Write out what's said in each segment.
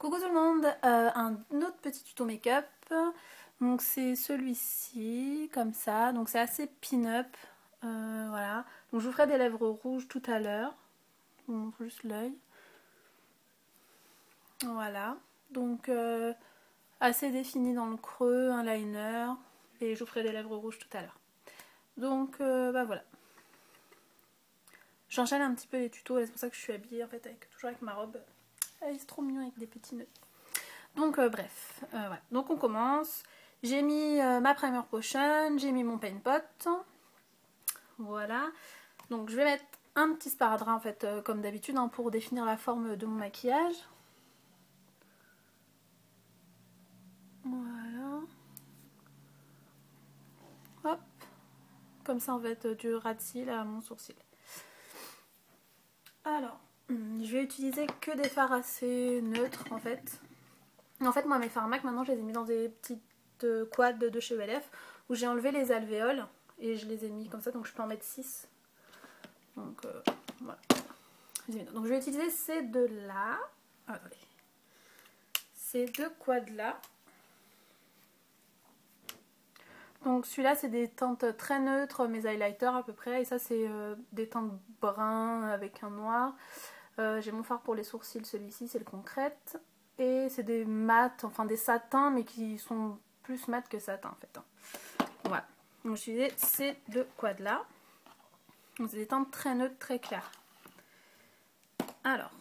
Coucou tout le monde, un autre petit tuto make-up. Donc c'est celui-ci, comme ça. Donc c'est assez pin-up. Voilà. Donc je vous ferai des lèvres rouges tout à l'heure. Je vous montre juste l'œil. Voilà. Donc assez défini dans le creux, un liner. Et je vous ferai des lèvres rouges tout à l'heure. Donc bah voilà. J'enchaîne un petit peu les tutos, c'est pour ça que je suis habillée en fait toujours avec ma robe. C'est trop mignon avec des petits nœuds. Donc bref, voilà. Donc on commence. J'ai mis ma primer potion, j'ai mis mon paint pot. Voilà. Donc je vais mettre un petit sparadrap en fait comme d'habitude hein, pour définir la forme de mon maquillage. Voilà. Hop. Comme ça en fait du ras de cils à mon sourcil. Alors, je vais utiliser que des fards assez neutres en fait. En fait moi mes fards MAC maintenant je les ai mis dans des petites quads de chez ELF où j'ai enlevé les alvéoles et je les ai mis comme ça, donc je peux en mettre 6. Donc voilà. Donc je vais utiliser ces deux là. Attendez. Ces deux quads là. Donc celui-là c'est des teintes très neutres, mes highlighters à peu près, et ça c'est des teintes brun avec un noir. J'ai mon fard pour les sourcils, celui-ci c'est le concrète. Et c'est des mats, enfin des satins mais qui sont plus mat que satin en fait. Voilà. Donc j'utilisais ces deux quads là. Donc c'est des teintes très neutres, très claires. Alors,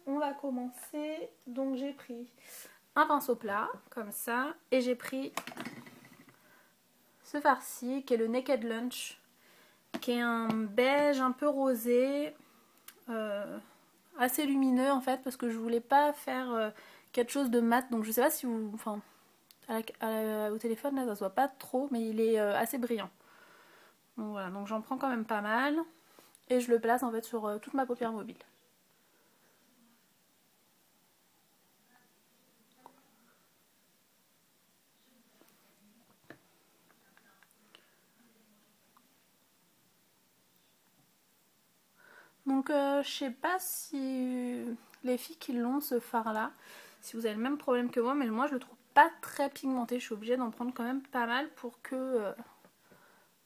on va commencer. Donc j'ai pris un pinceau plat, comme ça. Et j'ai pris ce fard-ci, qui est le Naked Lunch. Qui est un beige un peu rosé. Assez lumineux en fait, parce que je voulais pas faire quelque chose de mat. Donc je sais pas si vous... Enfin, au téléphone là ça se voit pas trop, mais il est assez brillant. Donc voilà, donc j'en prends quand même pas mal et je le place en fait sur toute ma paupière mobile. Donc je sais pas si les filles qui l'ont ce fard là, si vous avez le même problème que moi, mais moi je le trouve pas très pigmenté, je suis obligée d'en prendre quand même pas mal pour que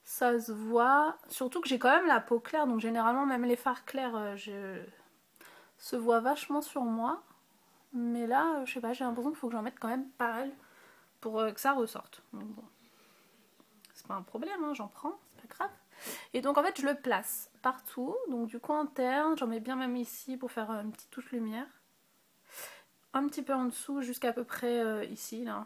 ça se voit. Surtout que j'ai quand même la peau claire, donc généralement même les fards clairs se voient vachement sur moi. Mais là, je sais pas, j'ai l'impression qu'il faut que j'en mette quand même pas mal pour que ça ressorte. Donc bon, c'est pas un problème, hein, j'en prends, c'est pas grave. Et donc en fait je le place partout, donc du coin interne, j'en mets bien même ici pour faire une petite touche lumière. Un petit peu en dessous jusqu'à peu près ici là.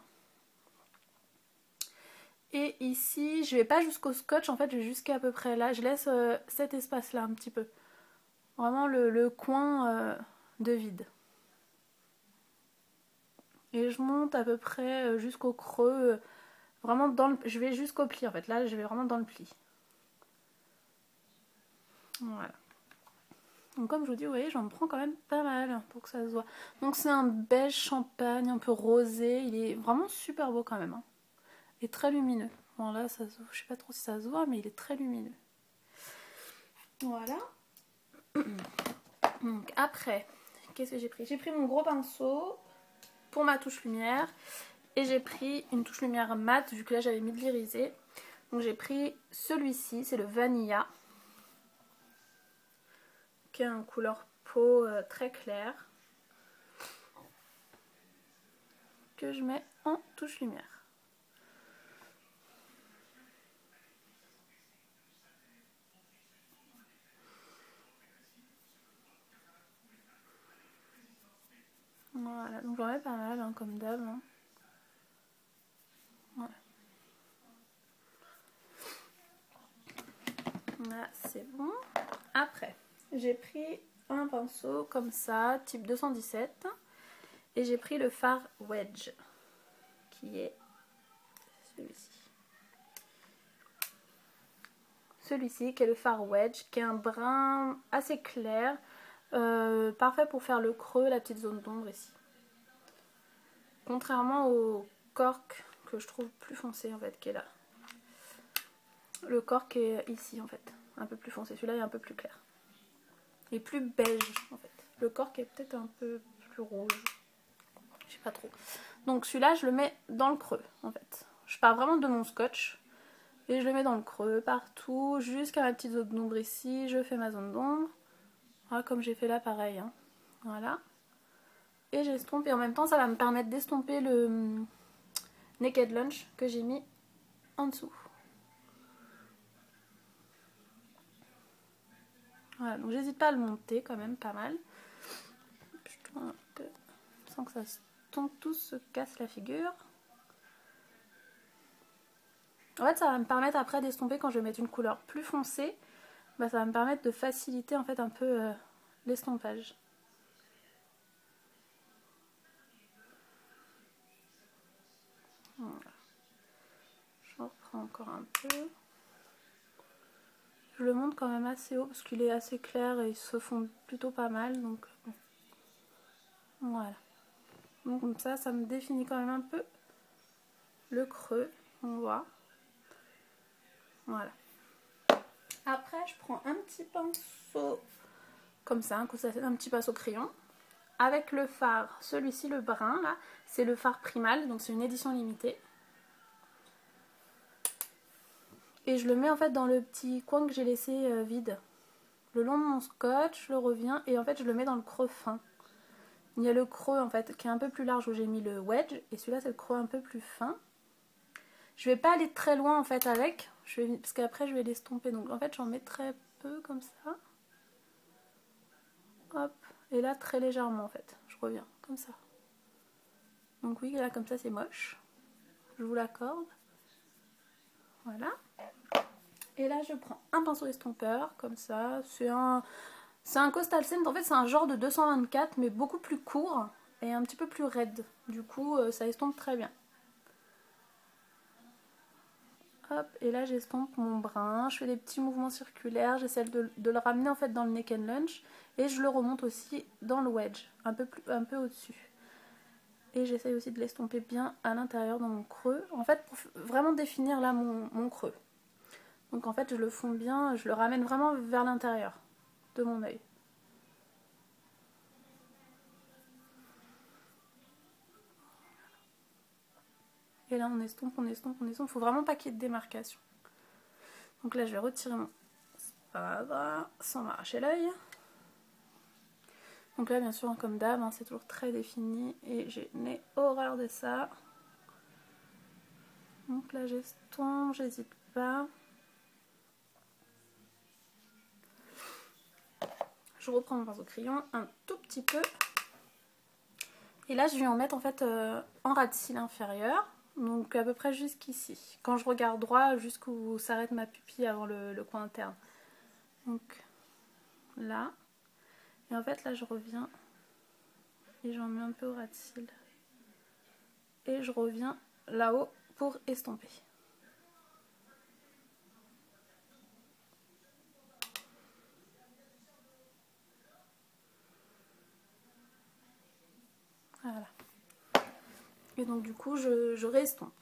Et ici, je vais pas jusqu'au scotch, en fait je vais jusqu'à peu près là, je laisse cet espace là un petit peu. Vraiment le coin de vide. Et je monte à peu près jusqu'au creux, vraiment dans le... Je vais jusqu'au pli en fait, là je vais vraiment dans le pli. Voilà. Donc comme je vous dis, vous voyez, j'en prends quand même pas mal pour que ça se voit. Donc c'est un beige champagne, un peu rosé, il est vraiment super beau quand même. Hein. Il est très lumineux. Bon là, ça se... je sais pas trop si ça se voit, mais il est très lumineux. Voilà. Donc après, qu'est-ce que j'ai pris? J'ai pris mon gros pinceau pour ma touche lumière. Et j'ai pris une touche lumière mat, vu que là j'avais mis de l'irisé. Donc j'ai pris celui-ci, c'est le Vanilla. Qui a une couleur peau très claire. Que je mets en touche lumière. Voilà, donc j'en mets pas mal hein, comme d'hab. Hein. Voilà. Là c'est bon. Après, j'ai pris un pinceau comme ça, type 217. Et j'ai pris le fard Wedge, qui est celui-ci. Celui-ci qui est le fard Wedge, qui est un brun assez clair. Parfait pour faire le creux, la petite zone d'ombre ici. Contrairement au cork que je trouve plus foncé en fait, qui est là. Le cork est ici en fait, un peu plus foncé. Celui-là est un peu plus clair. Et plus beige en fait. le corps qui est peut-être un peu plus rouge. Je sais pas trop. Donc celui-là, je le mets dans le creux en fait. Je pars vraiment de mon scotch et je le mets dans le creux partout jusqu'à ma petite zone d'ombre ici. Je fais ma zone d'ombre. Voilà, comme j'ai fait là, pareil. Hein. Voilà. Et j'estompe et en même temps, ça va me permettre d'estomper le Naked Lunch que j'ai mis en dessous. Voilà, donc j'hésite pas à le monter quand même pas mal. Je tourne un peu sans que ça se tombe, tout se casse la figure. En fait, ça va me permettre après d'estomper quand je vais mettre une couleur plus foncée. Bah, ça va me permettre de faciliter en fait un peu l'estompage. Voilà. Je reprends encore un peu. Je le monte quand même assez haut parce qu'il est assez clair et il se fond plutôt pas mal. Donc bon. Voilà. Donc comme ça me définit quand même un peu le creux. On voit. Voilà. Après, je prends un petit pinceau comme ça, un petit pinceau crayon. Avec le fard, celui-ci, le brun, là, c'est le fard primal, donc c'est une édition limitée. Et je le mets en fait dans le petit coin que j'ai laissé vide. Le long de mon scotch, je le reviens et en fait je le mets dans le creux fin. Il y a le creux en fait qui est un peu plus large où j'ai mis le wedge et celui-là c'est le creux un peu plus fin. Je vais pas aller très loin en fait avec, parce qu'après je vais l'estomper. Donc en fait j'en mets très peu comme ça. Hop, et là très légèrement en fait, je reviens comme ça. Donc oui, là comme ça c'est moche, je vous l'accorde. Voilà. Et là je prends un pinceau estompeur comme ça, c'est un Coastal Scent, en fait c'est un genre de 224 mais beaucoup plus court et un petit peu plus raide. Du coup ça estompe très bien. Hop, et là j'estompe mon brun, je fais des petits mouvements circulaires, j'essaie de le ramener en fait dans le Naked Lunch et je le remonte aussi dans le wedge, un peu au-dessus. Et j'essaie aussi de l'estomper bien à l'intérieur dans mon creux, en fait pour vraiment définir là mon creux. Donc en fait je le fonds bien, je le ramène vraiment vers l'intérieur de mon œil. Et là on estompe, on estompe, on estompe. Faut vraiment pas qu'il y ait de démarcation. Donc là je vais retirer mon sparadrap sans m'arracher l'œil. Donc là bien sûr comme d'hab hein, c'est toujours très défini et j'ai horreur de ça. Donc là j'estompe, j'hésite pas. Je reprends mon pinceau crayon un tout petit peu. Et là je vais en mettre en fait en ras de cils inférieur. Donc à peu près jusqu'ici. Quand je regarde droit jusqu'où s'arrête ma pupille avant le coin interne. Donc là. Et en fait là je reviens. Et j'en mets un peu au ras de cils. Et je reviens là-haut pour estomper. Voilà. Et donc du coup je réestompe.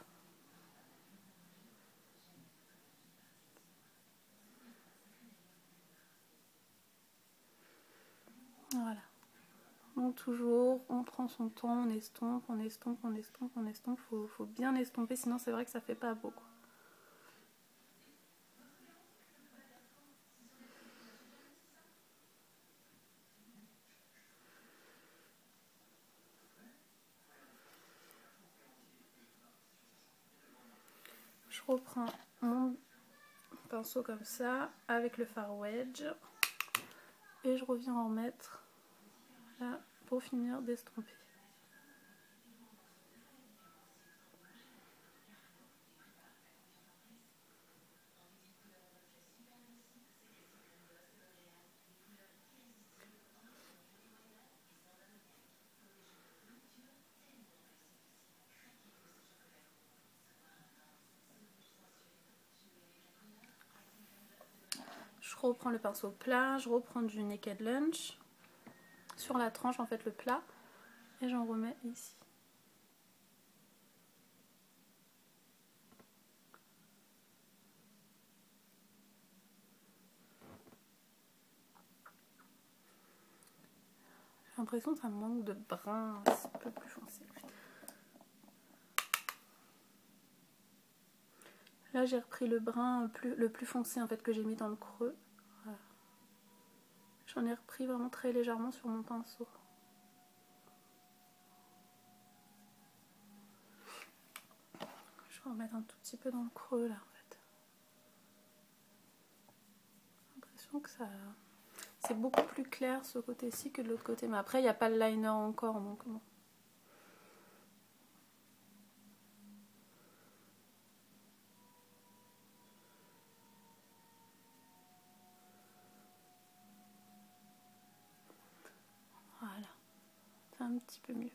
Voilà. Donc toujours, on prend son temps, on estompe, on estompe, on estompe, on estompe. Faut bien estomper, sinon c'est vrai que ça fait pas beau. Quoi. Je reprends mon pinceau comme ça, avec le fard wedge. Et je reviens en mettre là pour finir d'estomper. Je reprends le pinceau plat, je reprends du Naked Lunch sur la tranche en fait le plat et j'en remets ici. l'impression que ça me manque de brun un peu plus foncé. Là j'ai repris le brun le plus foncé en fait que j'ai mis dans le creux. Voilà. J'en ai repris vraiment très légèrement sur mon pinceau. Je vais en remettre un tout petit peu dans le creux là en fait. J'ai l'impression que ça... c'est beaucoup plus clair ce côté-ci que de l'autre côté. Mais après il n'y a pas le liner encore donc bon. Voilà, c'est un petit peu mieux.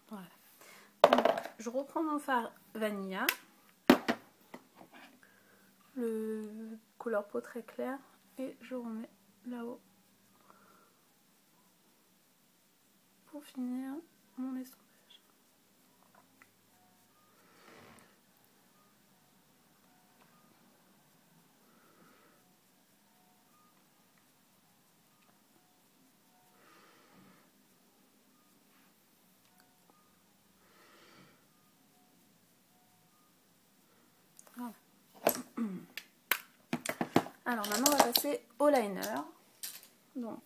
Voilà. Donc, je reprends mon fard Vanilla, le couleur peau très clair, et je remets là-haut pour finir mon estompage. Voilà. Alors maintenant on va passer au liner. Donc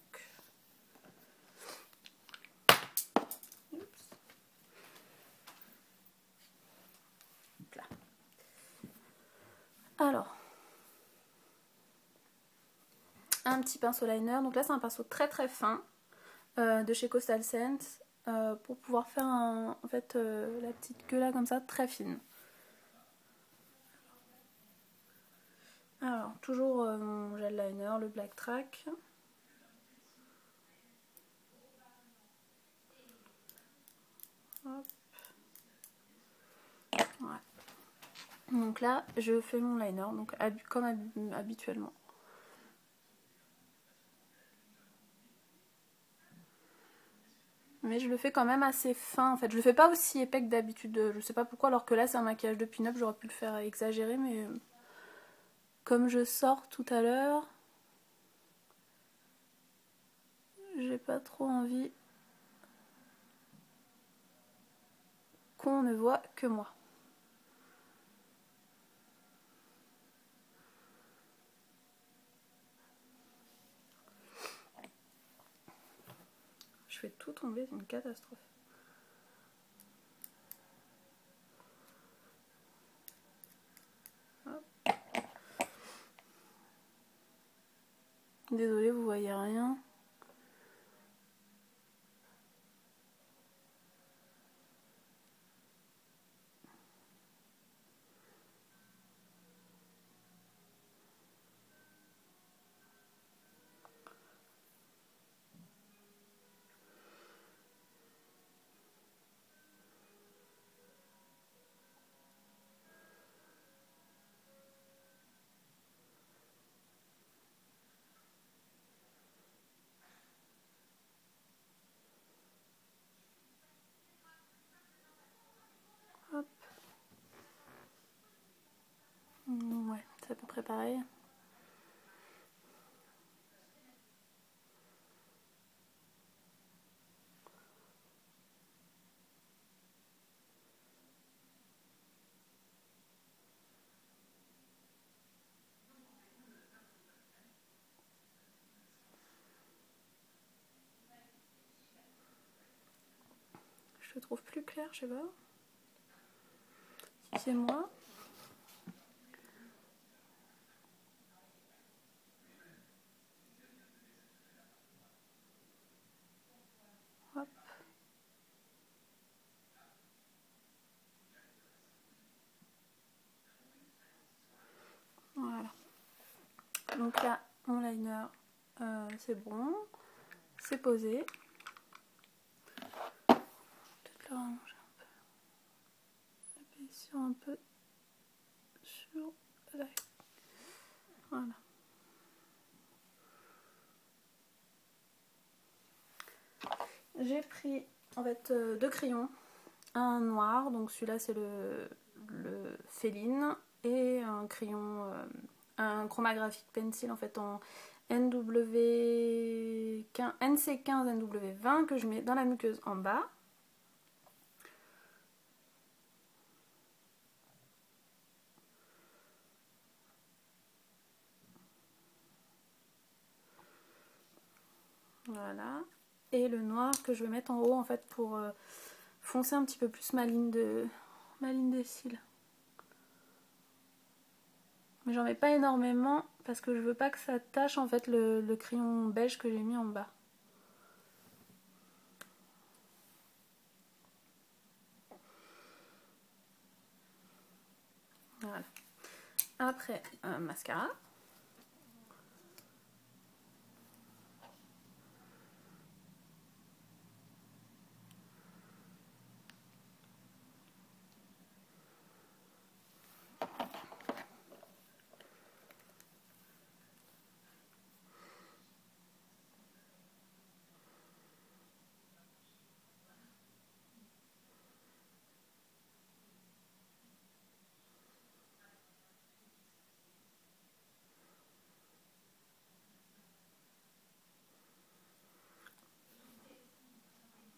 là. Alors un petit pinceau liner. Donc là c'est un pinceau très très fin de chez Coastal Scents pour pouvoir faire en fait la petite queue là comme ça très fine. Alors toujours mon gel liner, le Black Track. Hop. Ouais. Donc là je fais mon liner donc comme habituellement. Mais je le fais quand même assez fin en fait. Je le fais pas aussi épais que d'habitude. Je sais pas pourquoi, alors que là c'est un maquillage de pin-up, j'aurais pu le faire exagérer, mais comme je sors tout à l'heure, j'ai pas trop envie qu'on ne voit que moi. Je fais tout tomber, c'est une catastrophe. Hop. Désolée, vous voyez rien. Hop. Ouais, c'est à peu près pareil. Je le trouve plus clair, je sais pas. Si c'est moi. Hop. Voilà. Donc là, mon liner, c'est bon. C'est posé. Peut-être le rallonger un peu. Appuyer sur un peu sur la... Voilà. J'ai pris en fait deux crayons, un noir, donc celui-là c'est le Féline, et un crayon, un chromagraphic pencil en fait en NC15 NW20 que je mets dans la muqueuse en bas. Voilà. Et le noir que je vais mettre en haut en fait pour foncer un petit peu plus ma ligne des cils. Mais j'en mets pas énormément parce que je veux pas que ça tache en fait le crayon beige que j'ai mis en bas. Voilà. Après, mascara.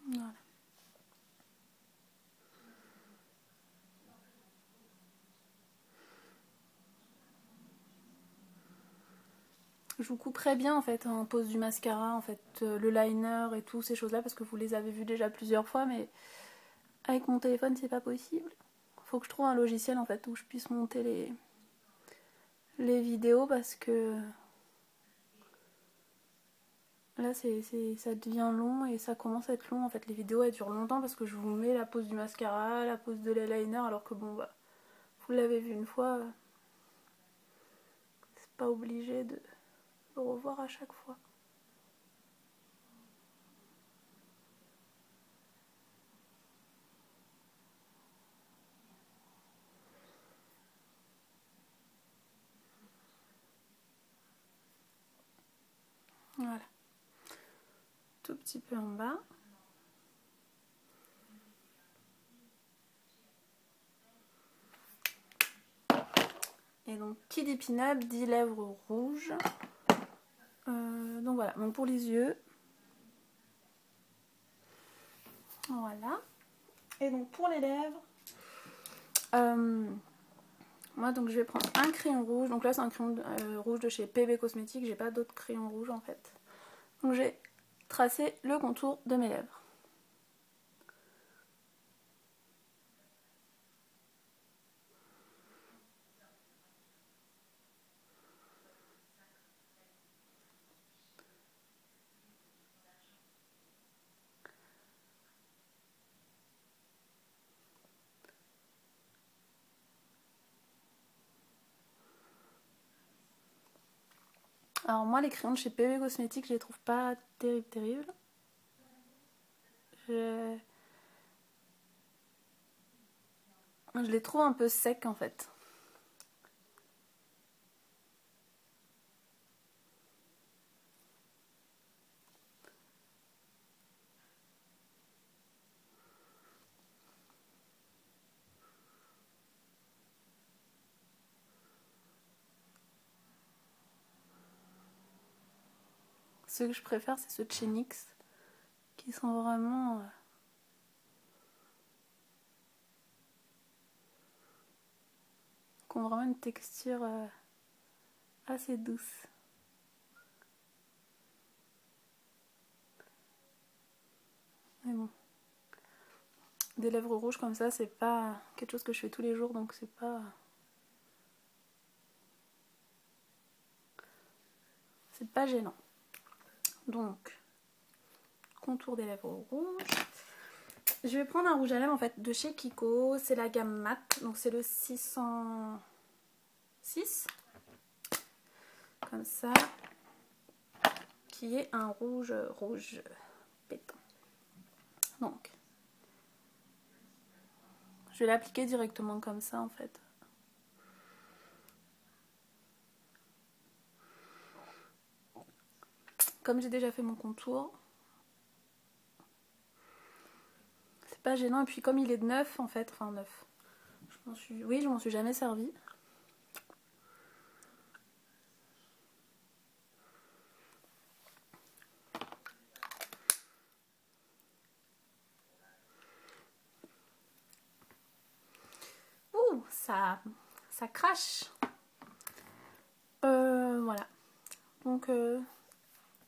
Voilà. Je vous couperai bien en fait en pose du mascara, en fait le liner et tout ces choses là parce que vous les avez vues déjà plusieurs fois, mais avec mon téléphone c'est pas possible. Faut que je trouve un logiciel en fait où je puisse monter les vidéos parce que là ça devient long et ça commence à être long en fait. Les vidéos elles durent longtemps parce que je vous mets la pose du mascara, la pose de l'eyeliner alors que bon bah vous l'avez vu une fois, c'est pas obligé de le revoir à chaque fois. Voilà. Tout petit peu en bas. Et donc qui dit pin-up dit lèvres rouges. Donc voilà, donc pour les yeux. Voilà. Et donc pour les lèvres, moi donc je vais prendre un crayon rouge. Donc là c'est un crayon rouge de chez PB Cosmétiques, j'ai pas d'autres crayons rouges en fait. Donc j'ai tracé le contour de mes lèvres. Alors moi les crayons de chez PB Cosmétiques je les trouve pas terribles. Je les trouve un peu secs en fait. Ceux que je préfère c'est ceux de chez NYX qui sont vraiment... qui ont vraiment une texture assez douce. Mais bon, des lèvres rouges comme ça, c'est pas quelque chose que je fais tous les jours, donc c'est pas gênant. Donc, contour des lèvres rouges. Je vais prendre un rouge à lèvres en fait de chez Kiko, c'est la gamme mat, donc c'est le 606, comme ça, qui est un rouge pétant. Donc, je vais l'appliquer directement comme ça en fait. comme j'ai déjà fait mon contour, c'est pas gênant. Et puis comme il est de neuf en fait, enfin neuf, oui, je m'en suis jamais servi. Ouh, ça crache. Voilà. Donc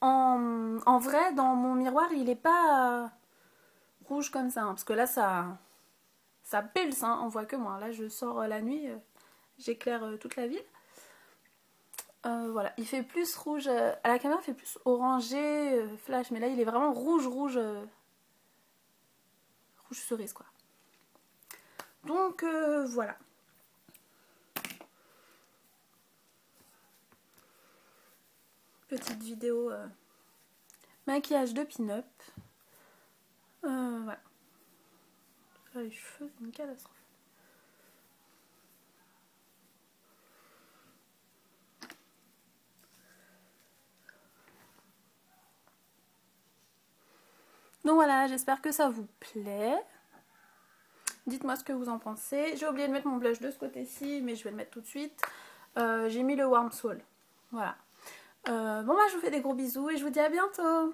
en vrai, dans mon miroir, il est pas rouge comme ça, hein, parce que là, ça pulse, hein, on voit que moi. Là, je sors la nuit, j'éclaire toute la ville. Voilà, il fait plus rouge, à la caméra il fait plus orangé, flash, mais là il est vraiment rouge, rouge cerise quoi. Donc voilà. Petite vidéo maquillage de pin-up. Voilà. Les cheveux, c'est une catastrophe. Donc voilà, j'espère que ça vous plaît. Dites-moi ce que vous en pensez. J'ai oublié de mettre mon blush de ce côté-ci, mais je vais le mettre tout de suite. J'ai mis le Warm Soul. Voilà. Bon bah je vous fais des gros bisous et je vous dis à bientôt.